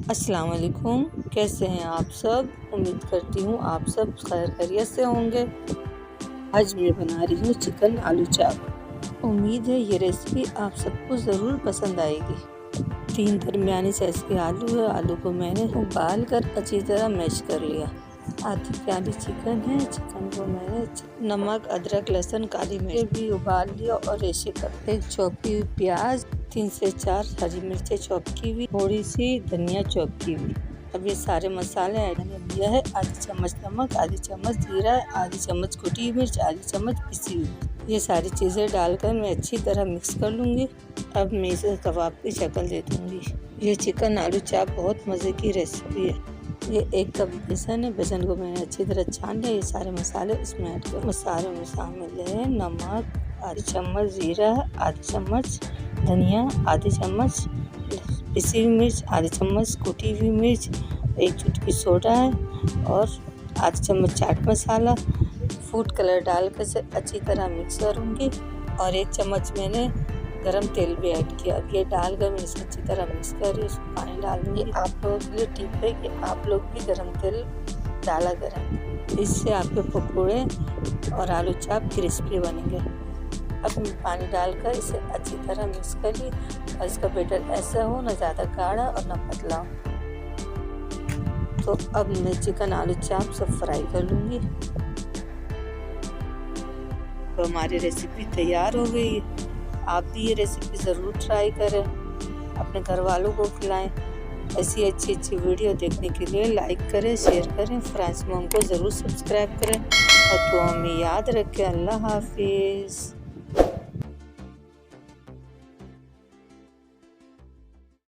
अस्सलाम वालेकुम। कैसे हैं आप सब? उम्मीद करती हूँ आप सब खैर खैरियत से होंगे। आज मैं बना रही हूँ चिकन आलू चाप। उम्मीद है ये रेसिपी आप सबको ज़रूर पसंद आएगी। 3 दरमियानी साइज़ के आलू है। आलू को मैंने उबाल कर अच्छी तरह मैश कर लिया। आधी प्याली चिकन है। चिकन को मैंने नमक, अदरक, लहसुन, काली मिर्च भी उबाल लिया और रेशे कर। एक चौकी हुई प्याज, 3 से 4 हरी मिर्चें चॉप की हुई, थोड़ी सी धनिया चॉप की हुई। अब ये सारे मसाले ऐड दिया है। आधी चम्मच नमक, आधी चम्मच जीरा, आधी चम्मच कुटी मिर्च, आधी चम्मच पिसी हुई। ये सारी चीज़ें डालकर मैं अच्छी तरह मिक्स कर लूँगी। अब मैं इसे कबाब की शक्ल दे दूँगी। ये चिकन आलू चाप बहुत मज़े की रेसिपी है। ये 1 कप बेसन है। बेसन को मैंने अच्छी तरह छान लिया। ये सारे मसाले इसमें ऐड कर। मसाले में शामिल है नमक, आधी चम्मच जीरा, आधी चम्मच धनिया, आधी चम्मच पिसी हुई मिर्च, आधी चम्मच कुटी हुई मिर्च, 1 चुटकी सोडा है और आधी चम्मच चाट मसाला, फूड कलर डालकर इसे अच्छी तरह मिक्स करूँगी और 1 चम्मच मैंने गरम तेल भी ऐड किया। अब ये डालकर मैं इसे अच्छी तरह मिक्स कर रही हूँ। पानी डाल दूँगी। आप लोगों के लिए टिप है कि आप लोग भी गरम तेल डाला करें, इससे आपके पकौड़े और आलू चाप क्रिस्पी बनेंगे। अब मैं पानी डालकर इसे अच्छी तरह मिक्स कर ली और इसका बैटर ऐसा हो, ना ज़्यादा गाढ़ा और ना पतला हो। तो अब मैं चिकन आलू चाप सब फ्राई कर लूँगी। तो हमारी रेसिपी तैयार हो गई। आप भी ये रेसिपी ज़रूर ट्राई करें, अपने घर वालों को खिलाएं। ऐसी अच्छी वीडियो देखने के लिए लाइक करें, शेयर करें, फ्रेंड्स मॉम को ज़रूर सब्सक्राइब करें और दुआ में याद रखें। अल्लाह हाफिज़।